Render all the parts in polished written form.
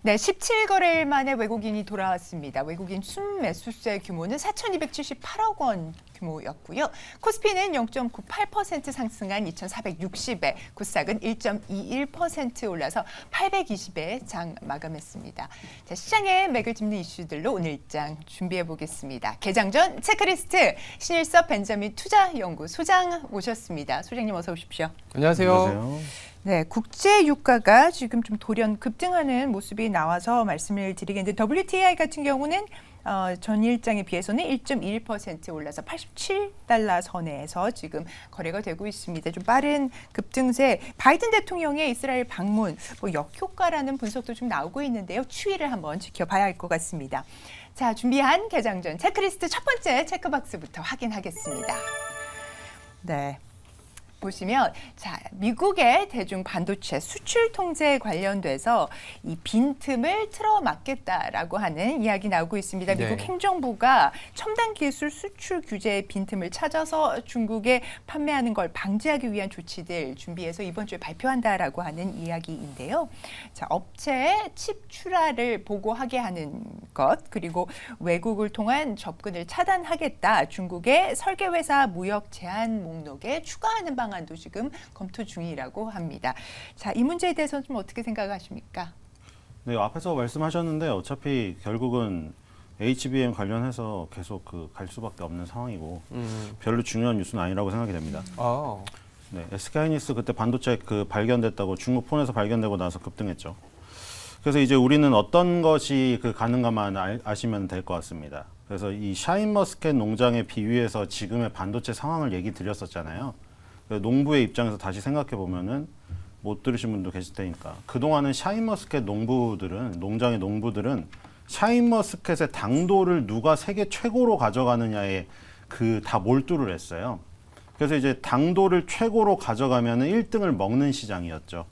네, 17거래일 만에 외국인이 돌아왔습니다. 외국인 순매수세 규모는 4,278억 원 규모였고요. 코스피는 0.98% 상승한 2,460에, 코스닥은 1.21% 올라서 820에 장 마감했습니다. 자, 시장에 맥을 짚는 이슈들로 오늘 일장 준비해 보겠습니다. 개장 전 체크리스트, 신일섭 벤자민 투자연구 소장 모셨습니다. 소장님 어서 오십시오. 안녕하세요. 안녕하세요. 네, 국제 유가가 지금 좀 돌연 급등하는 모습이 나와서 말씀을 드리겠는데 WTI 같은 경우는 전일장에 비해서는 1.21% 올라서 87달러 선에서 지금 거래가 되고 있습니다. 좀 빠른 급등세, 바이든 대통령의 이스라엘 방문, 역효과라는 분석도 좀 나오고 있는데요. 추이를 한번 지켜봐야 할 것 같습니다. 자, 준비한 개장 전 체크리스트 첫 번째 체크박스부터 확인하겠습니다. 네. 보시면 자, 미국의 대중 반도체 수출 통제 관련돼서 이 빈틈을 틀어막겠다라고 하는 이야기 나오고 있습니다. 네. 미국 행정부가 첨단 기술 수출 규제의 빈틈을 찾아서 중국에 판매하는 걸 방지하기 위한 조치들 준비해서 이번 주에 발표한다라고 하는 이야기인데요. 자, 업체의 칩 출하를 보고하게 하는 것, 그리고 외국을 통한 접근을 차단하겠다. 중국의 설계회사 무역 제한 목록에 추가하는 방안도 지금 검토 중이라고 합니다. 자, 이 문제에 대해서는 좀 어떻게 생각하십니까? 네, 앞에서 말씀하셨는데 어차피 결국은 HBM 관련해서 계속 갈 수밖에 없는 상황이고 별로 중요한 뉴스는 아니라고 생각이 됩니다. 아, 네, SK하이닉스 그때 반도체 발견됐다고 중국 폰에서 발견되고 나서 급등했죠. 그래서 이제 우리는 어떤 것이 가능한가만 아시면 될 것 같습니다. 그래서 이 샤인머스켓 농장에 비유해서 지금의 반도체 상황을 얘기 드렸었잖아요. 농부의 입장에서 다시 생각해 보면은 못 들으신 분도 계실 테니까 그동안은 샤인머스켓 농장의 농부들은 샤인머스켓의 당도를 누가 세계 최고로 가져가느냐에 다 몰두를 했어요. 그래서 이제 당도를 최고로 가져가면은 1등을 먹는 시장이었죠.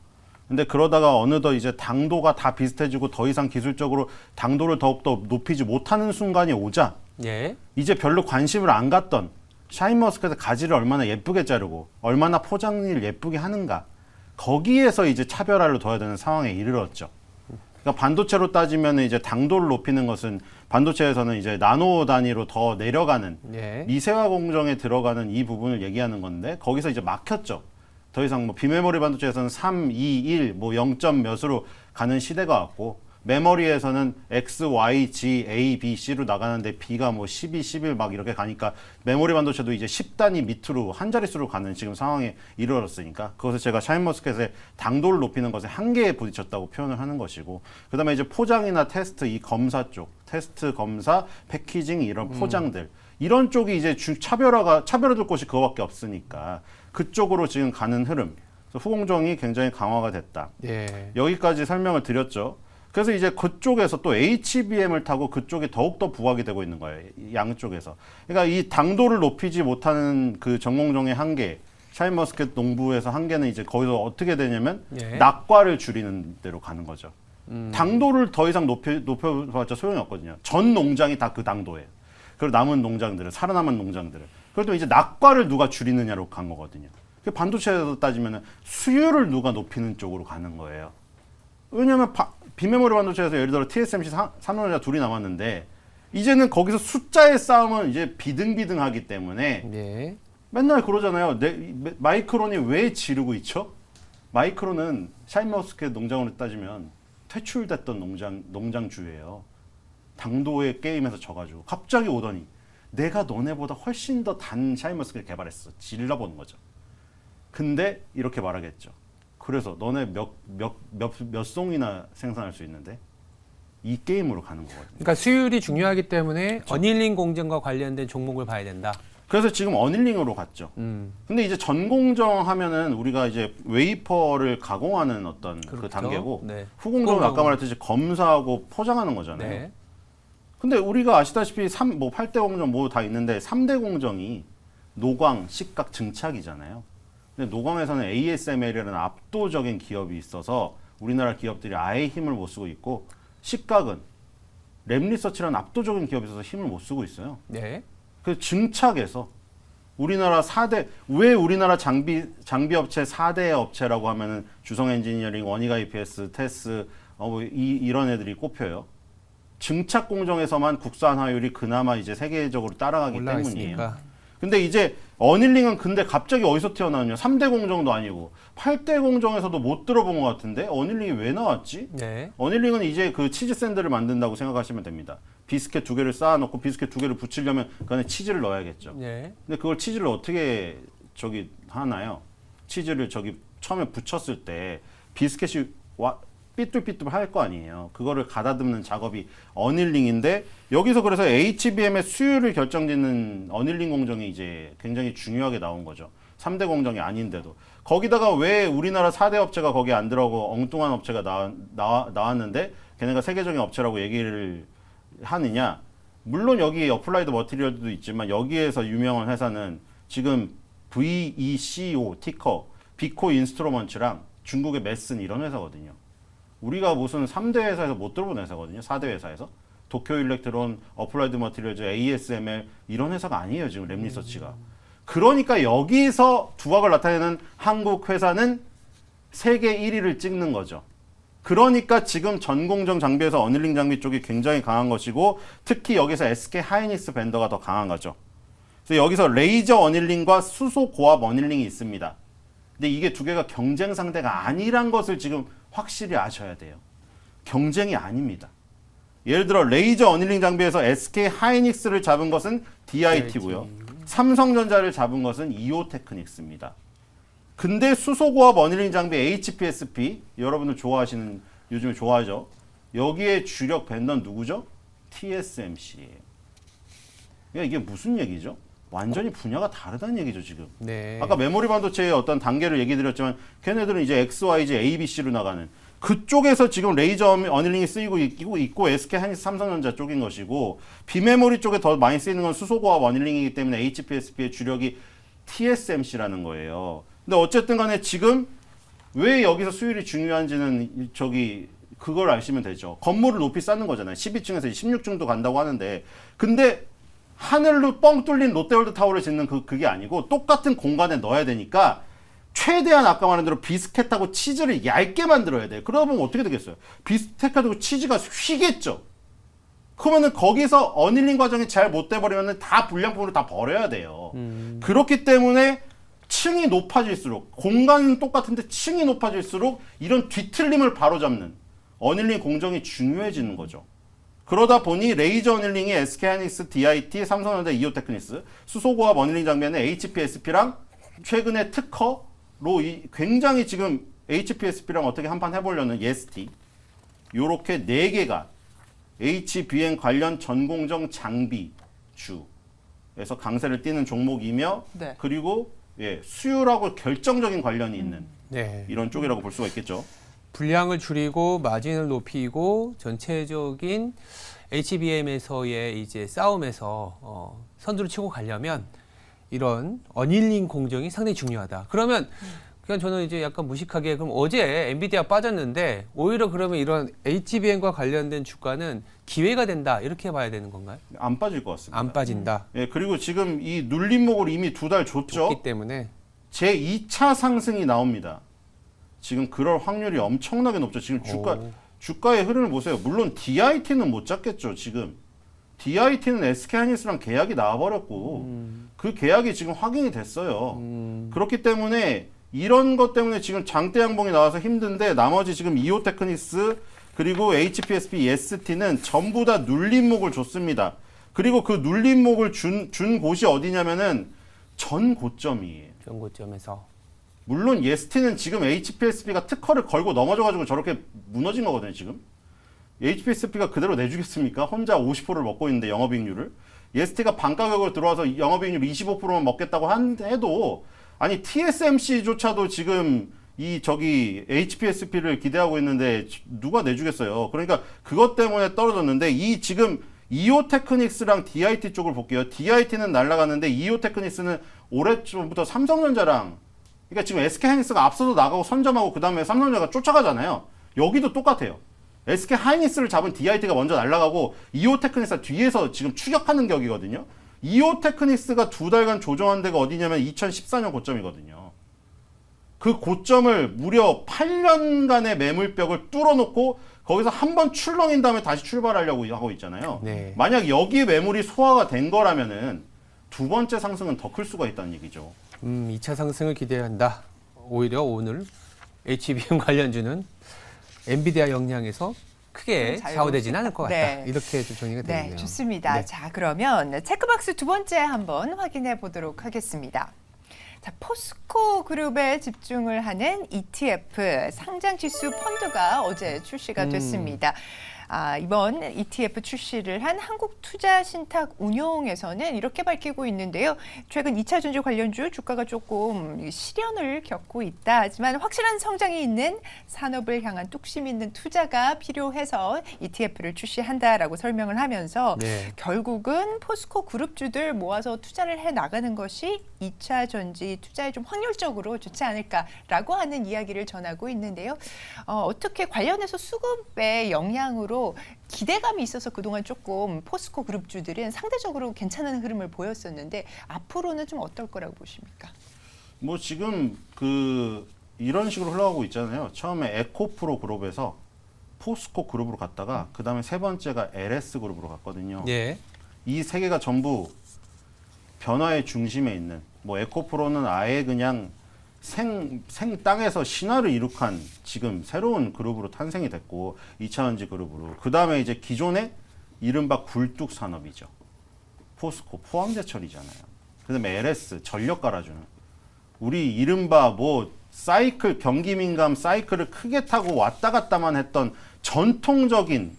근데 그러다가 어느덧 이제 당도가 다 비슷해지고 더 이상 기술적으로 당도를 더욱더 높이지 못하는 순간이 오자 예. 이제 별로 관심을 안 갖던 샤인머스켓의 가지를 얼마나 예쁘게 자르고 얼마나 포장을 예쁘게 하는가 거기에서 이제 차별화를 둬야 되는 상황에 이르렀죠. 그러니까 반도체로 따지면 이제 당도를 높이는 것은 반도체에서는 이제 나노 단위로 더 내려가는 예. 미세화 공정에 들어가는 이 부분을 얘기하는 건데 거기서 이제 막혔죠. 더 이상 비메모리 반도체에서는 3, 2, 1, 0점 몇으로 가는 시대가 왔고 메모리에서는 X, Y, G, A, B, C로 나가는데 B가 12, 11 막 이렇게 가니까 메모리 반도체도 이제 10단위 밑으로 한 자릿수로 가는 지금 상황에 이르렀으니까 그것을 제가 샤인머스켓의 당도를 높이는 것에 한계에 부딪혔다고 표현을 하는 것이고 그 다음에 이제 포장이나 테스트 이 검사 쪽 테스트 검사 패키징 이런 포장들 이런 쪽이 이제 차별화될 곳이 그거밖에 없으니까 그쪽으로 지금 가는 흐름 그래서 후공정이 굉장히 강화가 됐다. 예. 여기까지 설명을 드렸죠. 그래서 이제 그쪽에서 또 HBM을 타고 그쪽이 더욱더 부각이 되고 있는 거예요. 양쪽에서. 그러니까 이 당도를 높이지 못하는 그 전공정의 한계, 샤인머스켓 농부에서 한계는 이제 거기서 어떻게 되냐면 예. 낙과를 줄이는 대로 가는 거죠. 당도를 더 이상 높여봤자 소용이 없거든요. 전 농장이 다 그 당도예요. 그리고 남은 농장들은, 살아남은 농장들은. 그래도 이제 낙과를 누가 줄이느냐로 간 거거든요. 반도체에서 따지면 수율을 누가 높이는 쪽으로 가는 거예요. 왜냐하면 비메모리 반도체에서 예를 들어 TSMC 삼성전자 둘이 남았는데 이제는 거기서 숫자의 싸움은 이제 비등비등하기 때문에 예. 맨날 그러잖아요. 마이크론이 왜 지르고 있죠? 마이크론은 샤인머스켓 농장으로 따지면 퇴출됐던 농장주예요. 당도의 게임에서 져가지고 갑자기 오더니 내가 너네보다 훨씬 더 단 샤인머스켓을 개발했어. 질러보는 거죠. 근데 이렇게 말하겠죠. 그래서 너네 몇 송이나 생산할 수 있는데 이 게임으로 가는 거거든요. 그러니까 수율이 중요하기 때문에 어닐링 공정과 관련된 종목을 봐야 된다. 그래서 지금 어닐링으로 갔죠. 근데 이제 전공정 하면은 우리가 이제 웨이퍼를 가공하는 어떤 그 그렇죠. 단계고 네. 후공정은 아까 말했듯이 검사하고 포장하는 거잖아요. 네. 근데 우리가 아시다시피 8대 공정 다 있는데 3대 공정이 노광, 식각, 증착이잖아요. 근데 노광에서는 ASML이라는 압도적인 기업이 있어서 우리나라 기업들이 아예 힘을 못 쓰고 있고 식각은 랩리서치라는 압도적인 기업이 있어서 힘을 못 쓰고 있어요. 네. 그 증착에서 우리나라 4대 왜 우리나라 장비 업체 4대 업체라고 하면은 주성 엔지니어링, 원익 IPS, 테스, 이런 애들이 꼽혀요. 증착 공정에서만 국산화율이 그나마 이제 세계적으로 따라가기 올라가 때문이에요. 있으니까. 근데 이제 어닐링은 근데 갑자기 어디서 튀어나왔냐? 3대 공정도 아니고 8대 공정에서도 못 들어본 것 같은데 어닐링이 왜 나왔지? 네. 어닐링은 이제 그 치즈 샌드를 만든다고 생각하시면 됩니다. 비스켓 2개를 쌓아놓고 비스켓 2개를 붙이려면 그 안에 치즈를 넣어야겠죠. 네. 근데 그걸 치즈를 어떻게 저기 하나요? 치즈를 저기 처음에 붙였을 때 비스켓이 삐뚤삐뚤 할 거 아니에요. 그거를 가다듬는 작업이 어닐링인데 여기서 그래서 HBM의 수율을 결정짓는 어닐링 공정이 이제 굉장히 중요하게 나온 거죠. 3대 공정이 아닌데도. 거기다가 왜 우리나라 4대 업체가 거기 안 들어가고 엉뚱한 업체가 나왔는데 걔네가 세계적인 업체라고 얘기를 하느냐. 물론 여기 어플라이드 머티리얼도 있지만 여기에서 유명한 회사는 지금 VECO 티커 비코 인스트루먼츠랑 중국의 메슨 이런 회사거든요. 우리가 무슨 3대 회사에서 못 들어본 회사거든요. 4대 회사에서. 도쿄 일렉트론, 어플라이드 머티리얼즈, ASML 이런 회사가 아니에요. 지금 랩리서치가. 그러니까 여기서 두각을 나타내는 한국 회사는 세계 1위를 찍는 거죠. 그러니까 지금 전공정 장비에서 어닐링 장비 쪽이 굉장히 강한 것이고 특히 여기서 SK 하이닉스 벤더가 더 강한 거죠. 그래서 여기서 레이저 어닐링과 수소 고압 어닐링이 있습니다. 근데 이게 두 개가 경쟁 상대가 아니란 것을 지금 확실히 아셔야 돼요. 경쟁이 아닙니다. 예를 들어 레이저 어닐링 장비에서 SK 하이닉스를 잡은 것은 DIT고요. 삼성전자를 잡은 것은 이오테크닉스입니다. 근데 수소고압 어닐링 장비 HPSP 여러분들 좋아하시는 요즘에 좋아하죠. 여기에 주력 벤더는 누구죠? TSMC예요. 그러니까 이게 무슨 얘기죠? 완전히 분야가 다르다는 얘기죠 지금. 네. 아까 메모리 반도체의 어떤 단계를 얘기 드렸지만 걔네들은 이제 XYZ ABC로 나가는 그쪽에서 지금 레이저 어닐링이 쓰이고 있고 SK 하이닉스 삼성전자 쪽인 것이고 비메모리 쪽에 더 많이 쓰이는 건 수소고압 어닐링이기 때문에 HPSP의 주력이 TSMC라는 거예요. 근데 어쨌든 간에 지금 왜 여기서 수율이 중요한지는 저기 그걸 아시면 되죠. 건물을 높이 쌓는 거잖아요. 12층에서 16층도 간다고 하는데 근데 하늘로 뻥 뚫린 롯데월드 타워를 짓는 그게 아니고 똑같은 공간에 넣어야 되니까 최대한 아까 말한 대로 비스켓하고 치즈를 얇게 만들어야 돼요. 그러다 보면 어떻게 되겠어요? 비스켓하고 치즈가 휘겠죠. 그러면은 거기서 어닐링 과정이 잘 못 돼버리면은 다 불량품으로 다 버려야 돼요. 그렇기 때문에 층이 높아질수록 공간은 똑같은데 층이 높아질수록 이런 뒤틀림을 바로잡는 어닐링 공정이 중요해지는 거죠. 그러다 보니 레이저 어닐링이 SK 하이닉스, DIT, 삼성전자, 이오테크닉스, 수소고압 어닐링 장비에는 HPSP랑 최근에 특허로 굉장히 지금 HPSP랑 어떻게 한판 해보려는 예스티 요렇게 4개가 HBM 관련 전공정 장비주에서 강세를 띠는 종목이며 네. 그리고 수율하고 결정적인 관련이 있는 네. 이런 쪽이라고 볼 수가 있겠죠. 분량을 줄이고 마진을 높이고 전체적인 HBM에서의 이제 싸움에서 선두를 치고 가려면 이런 어닐링 공정이 상당히 중요하다. 그러면 그냥 저는 이제 약간 무식하게 그럼 어제 엔비디아 빠졌는데 오히려 그러면 이런 HBM과 관련된 주가는 기회가 된다 이렇게 봐야 되는 건가요? 안 빠질 것 같습니다. 안 빠진다. 그리고 지금 이 눌림목을 이미 2달 줬죠. 좋기 때문에 제 2차 상승이 나옵니다. 지금 그럴 확률이 엄청나게 높죠. 지금 주가의 흐름을 보세요. 물론 DIT는 못 잡겠죠. 지금 DIT는 SK 하이닉스랑 계약이 나와버렸고 그 계약이 지금 확인이 됐어요. 그렇기 때문에 이런 것 때문에 지금 장대 양봉이 나와서 힘든데 나머지 지금 이오테크닉스 그리고 HPSP, ST는 전부 다 눌림목을 줬습니다. 그리고 그 눌림목을 준 곳이 어디냐면은 전 고점이에요. 전고점에서 물론 예스티는 지금 HPSP가 특허를 걸고 넘어져가지고 저렇게 무너진 거거든요. 지금 HPSP가 그대로 내주겠습니까? 혼자 50%를 먹고 있는데 영업이익률을 예스티가 반가격으로 들어와서 영업이익률 25%만 먹겠다고 해도 아니 TSMC조차도 지금 이 저기 HPSP를 기대하고 있는데 누가 내주겠어요. 그러니까 그것 때문에 떨어졌는데 이 지금 이오테크닉스랑 DIT 쪽을 볼게요. DIT는 날아가는데 이오테크닉스는 올해부터 삼성전자랑 그러니까 지금 SK 하이닉스가 앞서도 나가고 선점하고 그 다음에 삼성전자가 쫓아가잖아요. 여기도 똑같아요. SK 하이닉스를 잡은 DIT가 먼저 날아가고 이오테크닉스가 뒤에서 지금 추격하는 격이거든요. 이오테크닉스가 2달간 조정한 데가 어디냐면 2014년 고점이거든요. 그 고점을 무려 8년간의 매물벽을 뚫어놓고 거기서 한 번 출렁인 다음에 다시 출발하려고 하고 있잖아요. 네. 만약 여기 매물이 소화가 된 거라면은 두 번째 상승은 더 클 수가 있다는 얘기죠. 2차 상승을 기대한다. 오히려 오늘 HBM 관련주는 엔비디아 영향에서 크게 잘 좌우되지는 않을 것 같다. 네. 이렇게 좀 정리가 되네요. 네, 좋습니다. 네. 자, 그러면 체크박스 두 번째 한번 확인해 보도록 하겠습니다. 자, 포스코 그룹에 집중을 하는 ETF 상장 지수 펀드가 어제 출시가 됐습니다. 이번 ETF 출시를 한 한국투자신탁운용에서는 이렇게 밝히고 있는데요. 최근 2차 전지 관련주 주가가 조금 시련을 겪고 있다. 하지만 확실한 성장이 있는 산업을 향한 뚝심 있는 투자가 필요해서 ETF를 출시한다라고 설명을 하면서 네. 결국은 포스코 그룹주들 모아서 투자를 해 나가는 것이 2차 전지 투자에 좀 확률적으로 좋지 않을까라고 하는 이야기를 전하고 있는데요. 어떻게 관련해서 수급의 영향으로 기대감이 있어서 그동안 조금 포스코 그룹주들은 상대적으로 괜찮은 흐름을 보였었는데 앞으로는 좀 어떨 거라고 보십니까? 뭐 지금 이런 식으로 흘러가고 있잖아요. 처음에 에코프로 그룹에서 포스코 그룹으로 갔다가 그 다음에 세 번째가 LS 그룹으로 갔거든요. 예. 이 세 개가 전부 변화의 중심에 있는, 뭐 에코프로는 아예 그냥 생 땅에서 신화를 이룩한 지금 새로운 그룹으로 탄생이 됐고 2차전지 그룹으로, 그 다음에 이제 기존의 이른바 굴뚝 산업이죠. 포스코 포항제철이잖아요. 그 다음에 LS 전력 깔아주는, 우리 이른바 뭐 사이클 경기 민감 사이클을 크게 타고 왔다 갔다만 했던 전통적인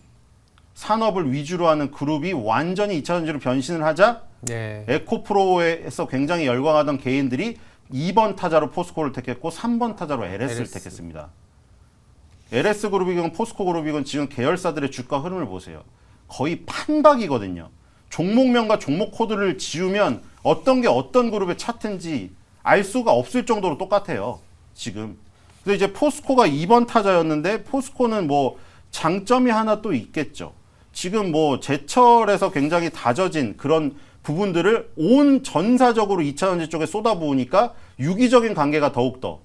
산업을 위주로 하는 그룹이 완전히 2차전지로 변신을 하자 네. 에코프로에서 굉장히 열광하던 개인들이 2번 타자로 포스코를 택했고 3번 타자로 LS를 LS. 택했습니다. LS 그룹이건 포스코 그룹이건 지금 계열사들의 주가 흐름을 보세요. 거의 판박이거든요. 종목명과 종목 코드를 지우면 어떤 게 어떤 그룹의 차트인지 알 수가 없을 정도로 똑같아요. 지금. 그래서 이제 포스코가 2번 타자였는데 포스코는 뭐 장점이 하나 또 있겠죠. 지금 뭐 제철에서 굉장히 다져진 그런 부분들을 온 전사적으로 2차전지 쪽에 쏟아부으니까 유기적인 관계가 더욱더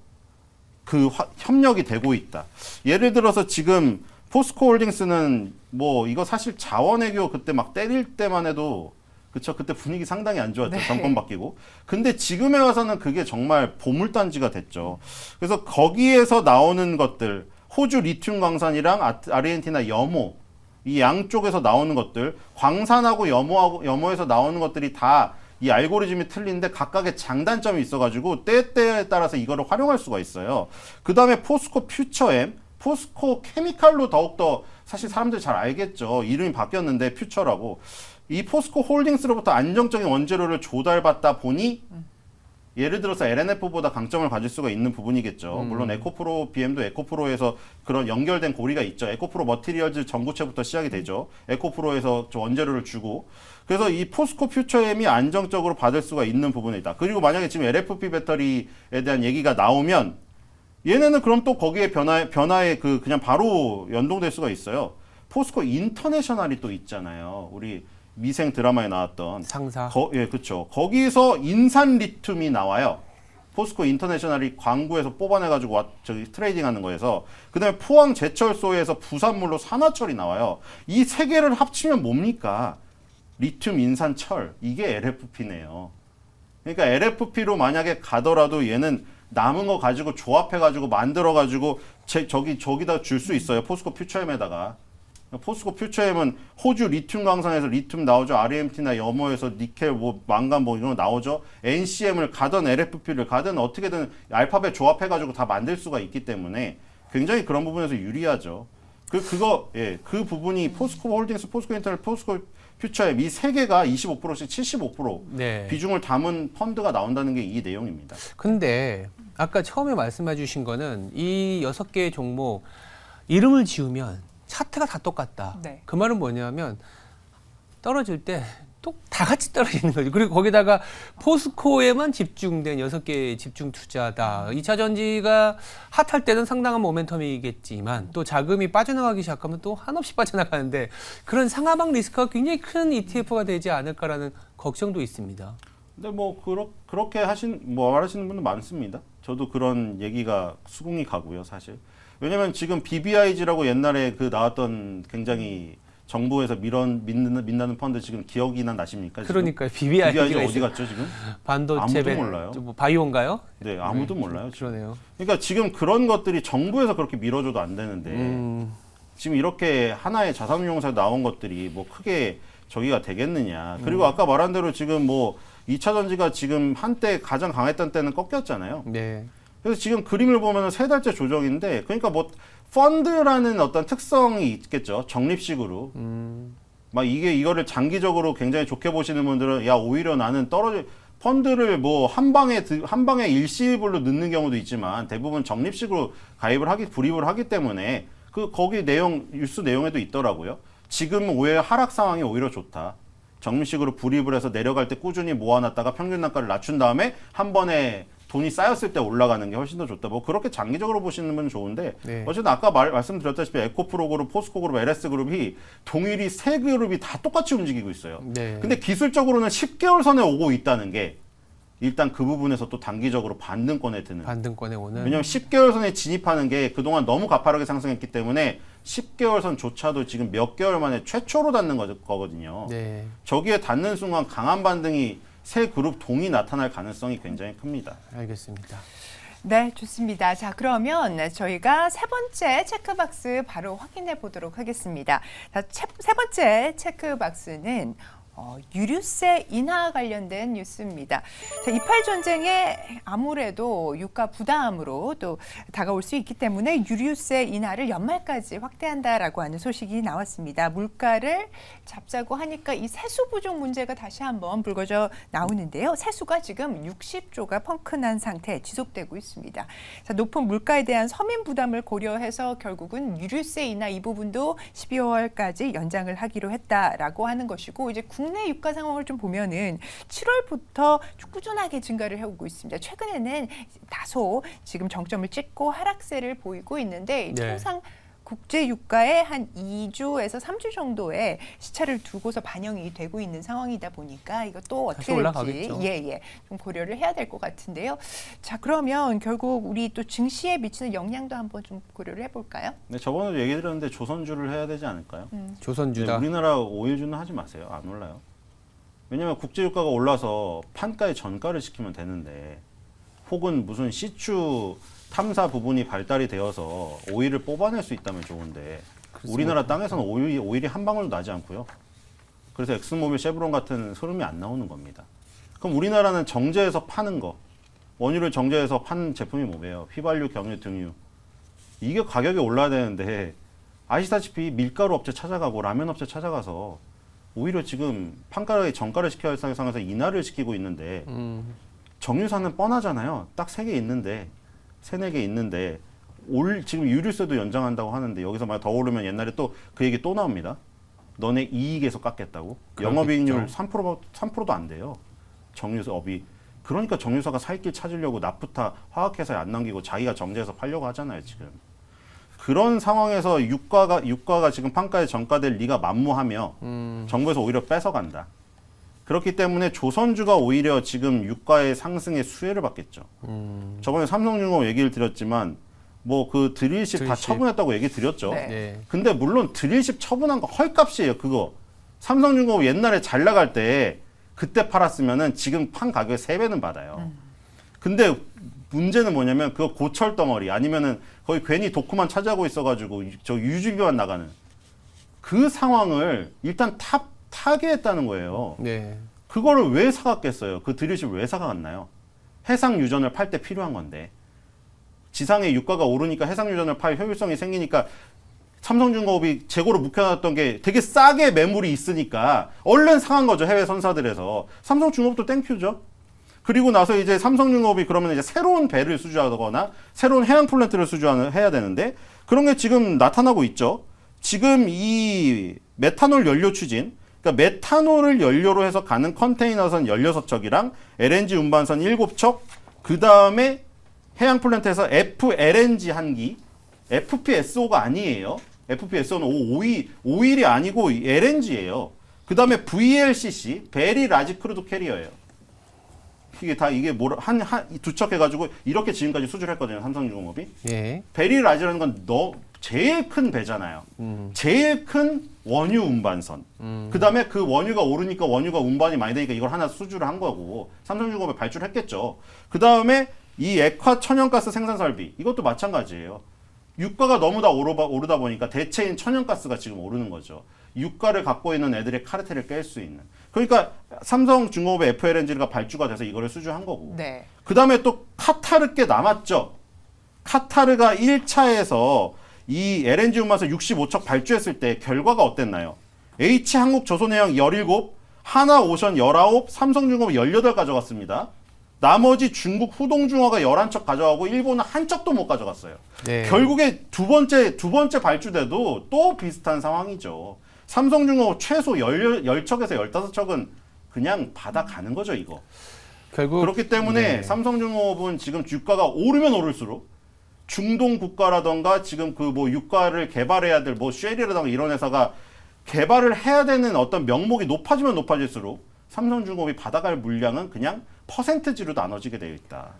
협력이 되고 있다. 예를 들어서 지금 포스코 홀딩스는 뭐 이거 사실 자원외교 그때 막 때릴 때만 해도 그쵸, 그때 분위기 상당히 안 좋았죠. 네. 정권 바뀌고. 근데 지금에 와서는 그게 정말 보물단지가 됐죠. 그래서 거기에서 나오는 것들, 호주 리튬 광산이랑 아르헨티나 염호, 이 양쪽에서 나오는 것들, 광산하고 염호에서 나오는 것들이 다 이 알고리즘이 틀린데 각각의 장단점이 있어가지고 때때에 따라서 이거를 활용할 수가 있어요. 그 다음에 포스코 퓨처엠, 포스코 케미칼로 더욱더 사실 사람들이 잘 알겠죠. 이름이 바뀌었는데 퓨처라고. 이 포스코 홀딩스로부터 안정적인 원재료를 조달받다 보니 예를 들어서 LNF보다 강점을 가질 수가 있는 부분이겠죠. 물론 에코프로 BM도 에코프로에서 그런 연결된 고리가 있죠. 에코프로 머티리얼즈 전구체부터 시작이 되죠. 에코프로에서 원재료를 주고. 그래서 이 포스코 퓨처엠이 안정적으로 받을 수가 있는 부분이다. 그리고 만약에 지금 LFP 배터리에 대한 얘기가 나오면 얘네는 그럼 또 거기에 변화에 그냥 바로 연동될 수가 있어요. 포스코 인터내셔널이 또 있잖아요. 우리 미생 드라마에 나왔던 상사. 예, 그렇죠. 거기서 인산 리튬이 나와요. 포스코 인터내셔널이 광구에서 뽑아내가지고 저기 트레이딩하는 거에서, 그다음에 포항 제철소에서 부산물로 산화철이 나와요. 이 세 개를 합치면 뭡니까? 리튬, 인산, 철, 이게 LFP네요. 그러니까 LFP로 만약에 가더라도 얘는 남은 거 가지고 조합해가지고 만들어가지고 저기다 줄 수 있어요. 포스코 퓨처엠에다가. 포스코 퓨처엠은 호주 리튬 광산에서 리튬 나오죠. 아르헨티나 염호에서 니켈, 뭐 망간 뭐 이런 거 나오죠. NCM을 가든 LFP를 가든 어떻게든 알파벳 조합해가지고 다 만들 수가 있기 때문에 굉장히 그런 부분에서 유리하죠. 그 부분이 포스코 홀딩스, 포스코 인터넷, 포스코 퓨처엠 이 세 개가 25%씩 75% 네. 비중을 담은 펀드가 나온다는 게 이 내용입니다. 근데 아까 처음에 말씀해 주신 거는 이 6개의 종목 이름을 지우면 차트가 다 똑같다. 네. 그 말은 뭐냐면 떨어질 때 또 다 같이 떨어지는 거죠. 그리고 거기다가 포스코에만 집중된 6개의 집중 투자다. 2차 전지가 핫할 때는 상당한 모멘텀이겠지만 또 자금이 빠져나가기 시작하면 또 한없이 빠져나가는데 그런 상하방 리스크가 굉장히 큰 ETF가 되지 않을까라는 걱정도 있습니다. 근데 뭐 그렇게 말하시는 분들 많습니다. 저도 그런 얘기가 수긍이 가고요, 사실. 왜냐면 지금 BBIG라고 옛날에 그 나왔던 굉장히 정부에서 민다는 펀드 지금 기억이나 나십니까? 지금? 그러니까요. BBIG BBIG가 어디 갔죠 지금? 반도체 아무도 몰라요. 뭐 바이오인가요? 네, 아무도 몰라요. 지금. 그러네요. 그러니까 지금 그런 것들이 정부에서 그렇게 밀어줘도 안 되는데 지금 이렇게 하나의 자산운용사에 나온 것들이 뭐 크게 저기가 되겠느냐. 그리고 아까 말한 대로 지금 뭐 2차 전지가 지금 한때 가장 강했던 때는 꺾였잖아요. 네. 그래서 지금 그림을 보면은 3달째 조정인데 그러니까 뭐 펀드라는 어떤 특성이 있겠죠. 적립식으로. 막 이거를 장기적으로 굉장히 좋게 보시는 분들은 야 오히려 나는 펀드를 뭐 한 방에 일시불로 넣는 경우도 있지만 대부분 적립식으로 불입을 하기 때문에 거기 뉴스 내용에도 있더라고요. 지금 오히려 하락 상황이 오히려 좋다. 적립식으로 불입을 해서 내려갈 때 꾸준히 모아놨다가 평균 단가를 낮춘 다음에 한 번에 돈이 쌓였을 때 올라가는 게 훨씬 더 좋다. 뭐 그렇게 장기적으로 보시는 분 좋은데 네. 어쨌든 아까 말씀드렸다시피 에코프로그룹, 포스코그룹, LS그룹이 동일이 세 그룹이 다 똑같이 움직이고 있어요. 네. 근데 기술적으로는 10개월 선에 오고 있다는 게 일단 그 부분에서 또 단기적으로 반등권에 드는. 반등권에 오는. 왜냐면 10개월 선에 진입하는 게 그동안 너무 가파르게 상승했기 때문에 10개월 선조차도 지금 몇 개월 만에 최초로 닿는 거거든요. 네. 저기에 닿는 순간 강한 반등이 세 그룹 동이 나타날 가능성이 굉장히 큽니다. 알겠습니다. 네, 좋습니다. 자, 그러면 저희가 세 번째 체크박스 바로 확인해 보도록 하겠습니다. 자, 세 번째 체크박스는 유류세 인하 관련된 뉴스입니다. 자, 이팔 전쟁에 아무래도 유가 부담으로 또 다가올 수 있기 때문에 유류세 인하를 연말까지 확대한다라고 하는 소식이 나왔습니다. 물가를 잡자고 하니까 이 세수 부족 문제가 다시 한번 불거져 나오는데요. 세수가 지금 60조가 펑크난 상태 지속되고 있습니다. 자, 높은 물가에 대한 서민 부담을 고려해서 결국은 유류세 인하 이 부분도 12월까지 연장을 하기로 했다라고 하는 것이고 이제 국내 유가 상황을 좀 보면은 7월부터 꾸준하게 증가를 해오고 있습니다. 최근에는 다소 지금 정점을 찍고 하락세를 보이고 있는데 네. 통상 국제 유가에 한 2주에서 3주 정도의 시차를 두고서 반영이 되고 있는 상황이다 보니까 이거 또 어떻게 될지 올라가겠죠. 좀 고려를 해야 될 것 같은데요. 자, 그러면 결국 우리 또 증시에 미치는 영향도 한번 좀 고려를 해볼까요? 네, 저번에도 얘기 드렸는데 조선주를 해야 되지 않을까요? 조선주다. 네, 우리나라 오일주는 하지 마세요. 안 올라요. 왜냐면 국제유가가 올라서 판가에 전가를 시키면 되는데 혹은 무슨 시추 탐사 부분이 발달이 되어서 오일을 뽑아낼 수 있다면 좋은데 우리나라 땅에서는 오일이 한 방울도 나지 않고요. 그래서 엑스모빌, 쉐브론 같은 흐름이 안 나오는 겁니다. 그럼 우리나라는 정제해서 파는 거, 원유를 정제해서 파는 제품이 뭐예요? 휘발유, 경유, 등유. 이게 가격이 올라야 되는데 아시다시피 밀가루 업체 찾아가고 라면 업체 찾아가서 오히려 지금 판가에 정가를 시켜야 할 상황에서 인하를 시키고 있는데 정유사는 뻔하잖아요. 딱 3개 있는데 3-4개 있는데 지금 유류세도 연장한다고 하는데 여기서 만약 더 오르면 옛날에 또 그 얘기 또 나옵니다. 너네 이익에서 깎겠다고. 영업이익률 3%도 안 돼요. 정유사업이. 그러니까 정유사가 살 길 찾으려고 나프타 화학회사에 안 남기고 자기가 정제해서 팔려고 하잖아요, 지금. 그런 상황에서 유가가 지금 판가에 전가될 리가 만무하며 정부에서 오히려 뺏어간다. 그렇기 때문에 조선주가 오히려 지금 유가의 상승의 수혜를 받겠죠. 저번에 삼성중공업 얘기를 드렸지만 뭐 그 드릴십 다 처분했다고 얘기 드렸죠. 네. 네. 근데 물론 드릴십 처분한 거 헐값이에요. 그거. 삼성중공업 옛날에 잘 나갈 때 그때 팔았으면은 지금 판 가격의 3배는 받아요. 근데 문제는 뭐냐면 그거 고철 덩어리 아니면은 거의 괜히 도크만 차지하고 있어가지고 저 유지비만 나가는 그 상황을 일단 타게 했다는 거예요. 네. 그거를 왜 사갔겠어요? 그 드릴십을 왜 사갔나요? 해상 유전을 팔 때 필요한 건데 지상의 유가가 오르니까 해상 유전을 팔 효율성이 생기니까 삼성중공업이 재고로 묵혀놨던 게 되게 싸게 매물이 있으니까 얼른 상한 거죠. 해외 선사들에서. 삼성중공업도 땡큐죠. 그리고 나서 이제 삼성중공업이 그러면 이제 새로운 배를 수주하거나 새로운 해양 플랜트를 해야 되는데 그런 게 지금 나타나고 있죠. 지금 이 메탄올 연료 추진, 그러니까 메탄올을 연료로 해서 가는 컨테이너선 16척이랑 LNG 운반선 7척, 그 다음에 해양 플랜트에서 FLNG 한 기, FPSO가 아니에요. FPSO는 오일이 아니고 LNG예요. 그 다음에 VLCC, 베리 라지 크루드 캐리어예요. 이게 두 척 해가지고 이렇게 지금까지 수주를 했거든요. 삼성중공업이. 예. 베리라지라는 건 제일 큰 배잖아요. 제일 큰 원유 운반선. 그다음에 그 원유가 오르니까 원유가 운반이 많이 되니까 이걸 하나 수주를 한 거고 삼성중공업에 발주했겠죠. 그다음에 이 액화 천연가스 생산 설비 이것도 마찬가지예요. 유가가 너무 다 오르다 보니까 대체인 천연가스가 지금 오르는 거죠. 유가를 갖고 있는 애들의 카르텔을 깰 수 있는. 그러니까 삼성중공업의 FLNG가 발주가 돼서 이거를 수주한 거고. 네. 그다음에 또 카타르 게 남았죠. 카타르가 1차에서 이 LNG 운반선 65척 발주했을 때 결과가 어땠나요? H한국조선해양 17, 하나오션 19, 삼성중공업 18 가져갔습니다. 나머지 중국 후동중화가 11척 가져가고 일본은 한 척도 못 가져갔어요. 네. 결국에 두 번째 발주돼도 또 비슷한 상황이죠. 삼성중공업 최소 10척에서 15척은 그냥 받아가는 거죠, 이거. 결국 그렇기 때문에 네. 삼성중공업은 지금 주가가 오르면 오를수록 중동 국가라던가 지금 그 뭐 유가를 개발해야 될 뭐 쉘이라던가 이런 회사가 개발을 해야 되는 어떤 명목이 높아지면 높아질수록 삼성중공업이 받아갈 물량은 그냥 퍼센트지로 나눠지게 되어 있다.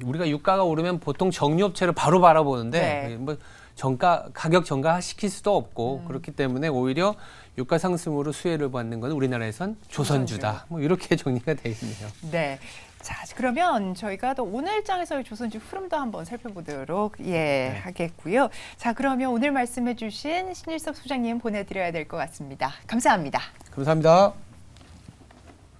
우리가 유가가 오르면 보통 정유업체를 바로 바라보는데 네. 뭐 가격 전가 시킬 수도 없고 그렇기 때문에 오히려 유가 상승으로 수혜를 받는 건 우리나라에선 조선주다. 뭐 이렇게 정리가 돼 있네요. 네. 자, 그러면 저희가 또 오늘장에서의 조선주 흐름도 한번 살펴보도록 하겠고요. 자, 그러면 오늘 말씀해 주신 신일섭 소장님 보내드려야 될 것 같습니다. 감사합니다. 감사합니다.